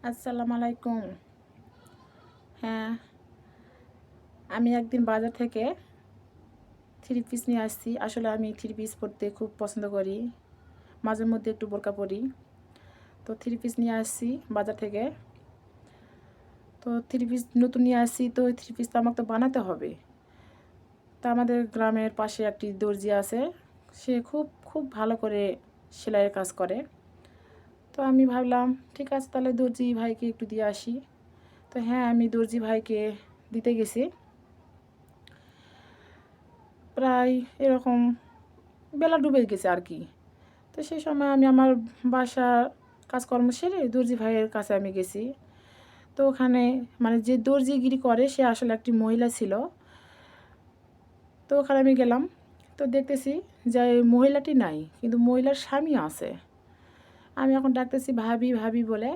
আসসালামু আলাইকুম। হ্যাঁ, আমি একদিন বাজার থেকে থ্রি পিস নিয়ে আসছি। আসলে আমি থ্রি পিস পরতে খুব পছন্দ করি। মাঝে মধ্যে একটু বোরকা পরি। তো থ্রি পিস নিয়ে আসছি বাজার থেকে। তো থ্রি পিস নতুন নিয়ে আসছি, তো ওই থ্রি পিস তো আমাকে তো বানাতে হবে। তো আমাদের গ্রামের পাশে একটি দর্জি আছে। সে খুব খুব ভালো করে সেলাইয়ের কাজ করে। তো আমি ভাবলাম ঠিক আছে, তাহলে দর্জি ভাইকে একটু দিয়ে আসি। তো হ্যাঁ, আমি দর্জি ভাইকে দিতে গেছি। প্রায় এরকম বেলা ডুবে গেছে আর কি। তো সেই সময় আমি আমার বাসার কাজকর্ম সেরে দর্জি ভাইয়ের কাছে আমি গেছি। তো ওখানে মানে যে দর্জিগিরি করে সে আসলে একটি মহিলা ছিল। তো ওখানে আমি গেলাম। তো দেখতেছি যে মহিলাটি নাই, কিন্তু মহিলার স্বামী আছে। আমি এখন ডাকতেছি ভাবি ভাবি বলে,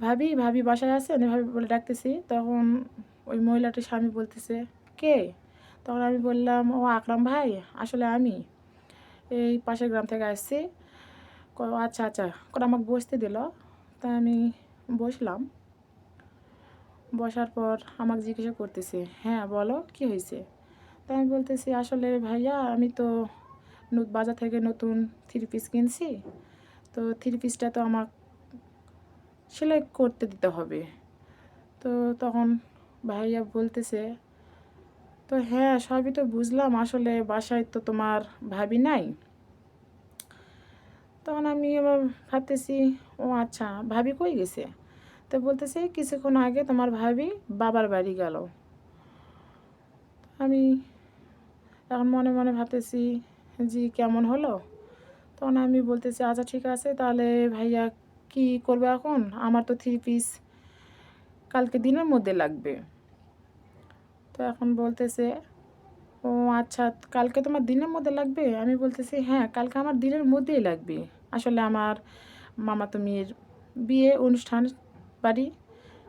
ভাবি ভাবি বাসায় আছে না ভাবি বলে ডাকতেছি। তখন ওই মহিলাটির স্বামী বলতেছে, কে? তখন আমি বললাম, ও আকরাম ভাই, আসলে আমি এই পাশের গ্রাম থেকে আসছি। আচ্ছা আচ্ছা করে আমাকে বসতে দিল। তাই আমি বসলাম। বসার পর আমাকে জিজ্ঞাসা করতেছে, হ্যাঁ বলো কী হয়েছে? তাই আমি বলতেছি, আসলে ভাইয়া আমি তো বাজার থেকে নতুন থ্রি পিস কিনছি। তো থ্রি পিসটা তো আমার সেলাই করতে দিতে হবে। তো তখন ভাইয়া বলতেছে, তো হ্যাঁ সবই তো বুঝলাম, আসলে বাসায় তো তোমার ভাবি নাই। তখন আমি আবার ভাবতেছি, ও আচ্ছা ভাবি কই গেছে? তো বলতেছে, কিছুক্ষণ আগে তোমার ভাবি বাবার বাড়ি গেল। আমি এখন মনে মনে ভাবতেছি, জি কেমন হলো? তখন আমি বলতেছি, আচ্ছা ঠিক আছে, তাহলে ভাইয়া কি করবে এখন? আমার তো থ্রি পিস কালকে দিনের মধ্যে লাগবে। তো এখন বলতেছে, ও আচ্ছা কালকে তোমার দিনের মধ্যে লাগবে? আমি বলতেছি, হ্যাঁ কালকে আমার দিনের মধ্যেই লাগবে। আসলে আমার মামাতো মেয়ের বিয়ে অনুষ্ঠান বাড়ি,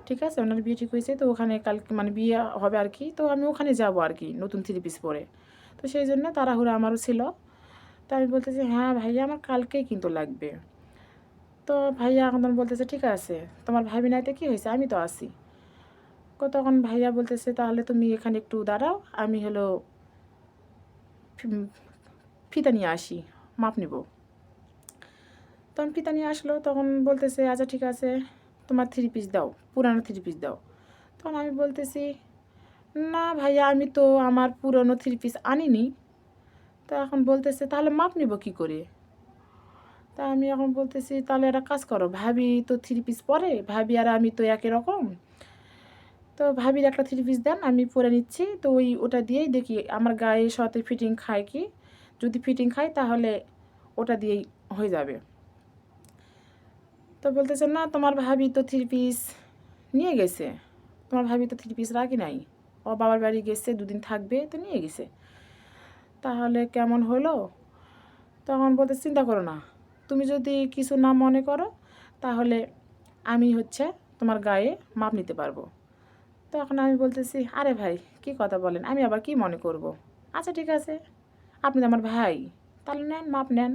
ঠিক আছে, ওনার বিয়ে ঠিক হয়েছে। তো ওখানে কালকে মানে বিয়ে হবে আর কি। তো আমি ওখানে যাব আর কি নতুন থ্রি পিস পরে। তো সেই জন্য তাড়াহুড়ো আমারও ছিল। তো আমি বলতেছি, হ্যাঁ ভাইয়া আমার কালকেই কিন্তু লাগবে। তো ভাইয়া এখন বলতেছে, ঠিক আছে তোমার ভাবি নাইতে কী হয়েছে, আমি তো আছি। তখন ভাইয়া বলতেছে, তাহলে তুমি এখানে একটু দাঁড়াও, আমি হলো ফিতা নিয়ে আসি, মাপ নিব। তখন ফিতা নিয়ে আসলো। তখন বলতেছে, আচ্ছা ঠিক আছে তোমার থ্রি পিস দাও, পুরানো থ্রি পিস দাও। তখন আমি বলতেছি, না ভাইয়া আমি তো আমার পুরনো থ্রি পিস আনিনি। তো এখন বলতেছে, তাহলে মাপ নিব কী করে? তা আমি এখন বলতেছি, তাহলে একটা কাজ করো, ভাবি তো থ্রি পিস পরে, ভাবি আর আমি তো একই রকম। তো ভাবির একটা থ্রি পিস দেন, আমি পরে নিচ্ছি। তো ওটা দিয়েই দেখি আমার গায়ের সাথে ফিটিং খায় কি। যদি ফিটিং খায় তাহলে ওটা দিয়েই হয়ে যাবে। তো বলতেছে, না তোমার ভাবি তো থ্রি পিস নিয়ে গেছে, তোমার ভাবি তো থ্রি পিস রাখি নাই, ও বাবার বাড়ি গেছে, দুদিন থাকবে তো নিয়ে গেছে। তাহলে কেমন হলো? তখন বলতে, চিন্তা করো না, তুমি যদি কিছু না মনে করো তাহলে আমি হচ্ছে তোমার গায়ে মাপ নিতে পারবো। তখন আমি বলতেছি, আরে ভাই কি কথা বলেন, আমি আবার কি মনে করব? আচ্ছা ঠিক আছে, আপনি তো আমার ভাই, তাহলে নেন মাপ নেন।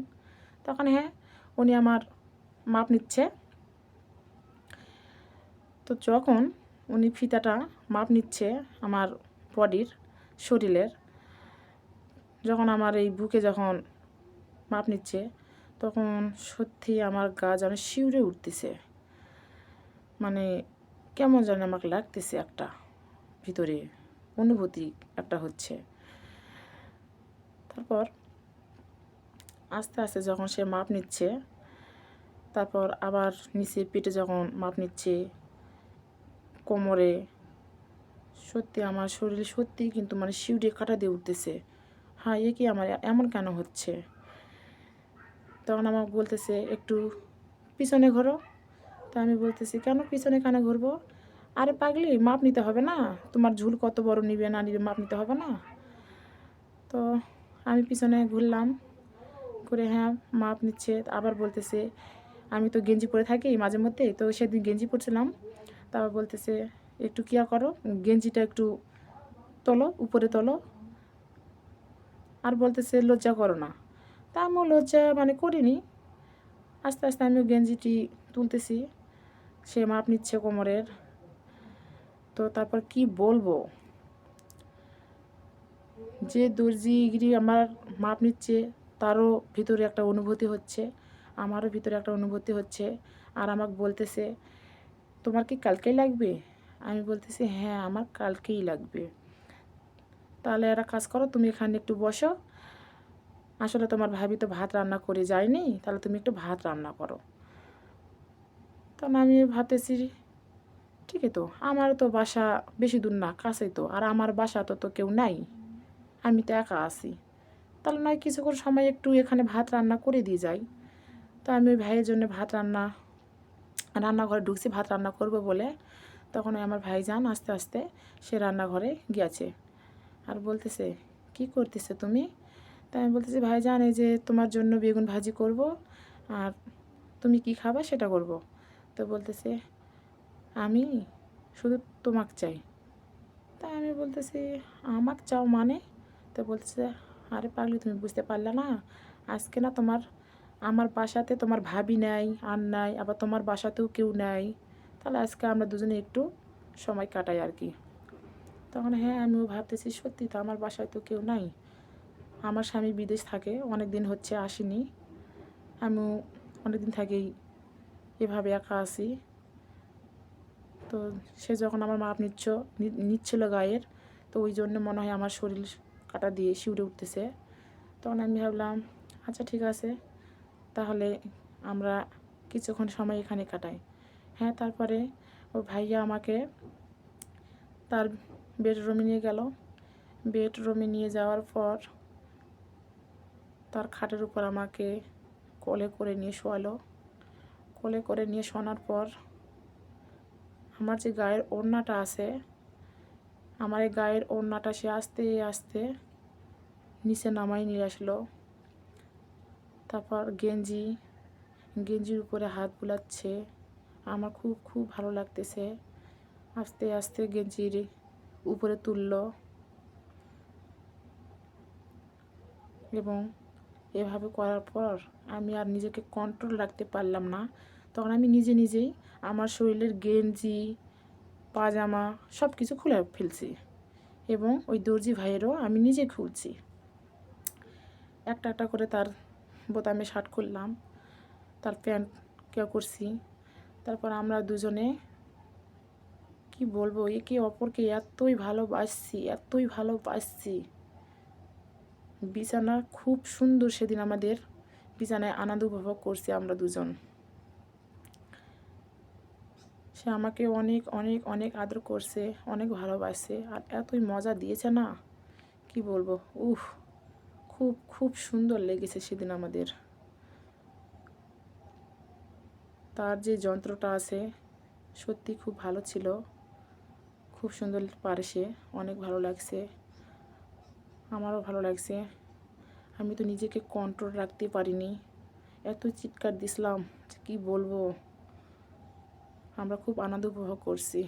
তখন হ্যাঁ, উনি আমার মাপ নিচ্ছে। তো যখন উনি ফিতাটা মাপ নিচ্ছে আমার বডির, শরীরের, যখন আমার এই বুকে যখন মাপ নিচ্ছে, তখন সত্যি আমার গা যেন শিউরে উঠতেছে। মানে কেমন যেন আমাকে লাগতেছে, একটা ভিতরে অনুভূতি একটা হচ্ছে। তারপর আস্তে আস্তে যখন সে মাপ নিচ্ছে, তারপর আবার নিচে পেটে যখন মাপ নিচ্ছে, কোমরে, সত্যি আমার শরীর সত্যি কিন্তু মানে শিউরে কাটা দিয়ে উঠতেছে। হ্যাঁ এ কি আমার এমন কেন হচ্ছে? তখন আমাকে বলতেছে, একটু পিছনে ঘোরো। তা আমি বলতেছি, কেন পিছনে কেন ঘুরবো? আরে পাগলি, মাপ নিতে হবে না? তোমার ঝুল কত বড় নিবে না নিবে মাপ নিতে হবে না? তো আমি পিছনে ঘুরলাম, করে হ্যাঁ মাপ নিচ্ছে। আবার বলতেছে, আমি তো গেঞ্জি পরে থাকি মাঝে মধ্যে, তো সেদিন গেঞ্জি পরছিলাম। তারপর বলতেছে, একটু কিয়া করো, গেঞ্জিটা একটু তোলো, উপরে তোলো। আর বলতেছে, লজ্জা করো না। আমিও লজ্জা মানে করিনি। আস্তে আস্তে আমিও গেঞ্জিটি তুলতেছি। সে মাপ নিচ্ছে কোমরের। তো তারপর কি বলবো, যে দর্জিগিরি আমার মাপ নিচ্ছে তারও ভিতরে একটা অনুভূতি হচ্ছে, আমারও ভিতরে একটা অনুভূতি হচ্ছে। আর আমাকে বলতেছে, তোমার কি কালকেই লাগবে? আমি বলতেছি, হ্যাঁ আমার কালকেই লাগবে। তাহলে একটা কাজ করো, তুমি এখানে একটু বসো, আসলে তোমার ভাবি তো ভাত রান্না করে যায়নি, তাহলে তুমি একটু ভাত রান্না করো। তখন আমি ভাবতেছি, ঠিকই তো, আমারও তো বাসা বেশি দূর না, কাছেই তো, আর আমার বাসা তো কেউ নাই, আমি তো একা আছি, তাহলে নয় কিছুক্ষণ সময় একটু এখানে ভাত রান্না করে দিয়ে যাই। তো আমি ওই ভাইয়ের জন্য রান্নাঘরে ঢুকছি ভাত রান্না করব বলে। তখন ওই আমার ভাইজান আস্তে আস্তে সে রান্নাঘরে গিয়েছে আর বলতেছে, কি করতেছে তুমি? তাই আমি বলতেছি, ভাইজান এই যে তোমার জন্য বেগুন ভাজি করব, আর তুমি কি খাবা সেটা করব। তো বলতেছে, আমি শুধু তোমাকে চাই। তাই আমি বলতেছি, আমাকে চাও মানে? তো বলতেছে, আরে পাগলি তুমি বুঝতে পারলে না, আজকে না আমার বাসাতে তোমার ভাবি নাই আর নাই, আবার তোমার বাসাতেও কেউ নাই, তাহলে আজকে আমরা দুজনে একটু সময় কাটাই আর কি। তখন হ্যাঁ আমিও ভাবতেছি, সত্যি তো আমার বাসায় তো কেউ নাই, আমার স্বামী বিদেশ থাকে, অনেক দিন হচ্ছে আসেনি, আমিও অনেক দিন থেকেই এভাবে একা আছি। তো সে যখন আমার মাপ নিচ্ছিল গায়ের, তো ওই জন্য মনে হয় আমার শরীর কাটা দিয়ে শিউরে উঠতেছে। তখন আমি ভাবলাম, আচ্ছা ঠিক আছে, তাহলে আমরা কিছুক্ষণ সময় এখানে কাটাই। হ্যাঁ, তারপরে ও ভাইয়া আমাকে তার বেডরুমে নিয়ে গেল। বেডরুমে নিয়ে যাওয়ার পর তার খাটের উপর আমাকে কোলে করে নিয়ে শোয়ালো। কোলে করে নিয়ে শোনার পর আমার যে গায়ের ওড়নাটা আছে, আমার এই গায়ের ওড়নাটা সে আস্তে আস্তে নিচে নামাই নিয়ে আসলো। তারপর গেঞ্জির উপরে হাত বুলাচ্ছে, আমার খুব খুব ভালো লাগতেছে। আস্তে আস্তে গেঞ্জির উপরে তুললো এবং এভাবে করার পর আমি আর নিজেকে কন্ট্রোল রাখতে পারলাম না। তখন আমি নিজেই আমার শরীরের গেঞ্জি, পাজামা সব কিছু খুলে ফেলছি এবং ওই দর্জি ভাইয়েরও আমি নিজে খুলছি। একটা একটা করে তার বোতামে শার্ট খুললাম, তার প্যান্ট কেউ করছি। তারপর আমরা দুজনে কি বলবো, একে অপরকে এতই ভালোবাসছি। বিছানা খুব সুন্দর, সেদিন আমাদের বিছানায় আনন্দ উপভোগ করছি আমরা দুজন। সে আমাকে অনেক অনেক অনেক আদর করছে, অনেক ভালোবাসে, আর এতই মজা দিয়েছে না, কি বলবো। উফ, খুব খুব সুন্দর লেগেছে সেদিন আমাদের। তার যে যন্ত্রটা আছে সত্যি খুব ভালো ছিল, খুব সুন্দর পারে সে, অনেক ভালো লাগছে, আমারও ভালো লাগছে। আমি তো নিজেকে কন্ট্রোল রাখতে পারিনি, এত চিৎকার দিছিলাম যে কী বলবো। আমরা খুব আনন্দ উপভোগ করছি।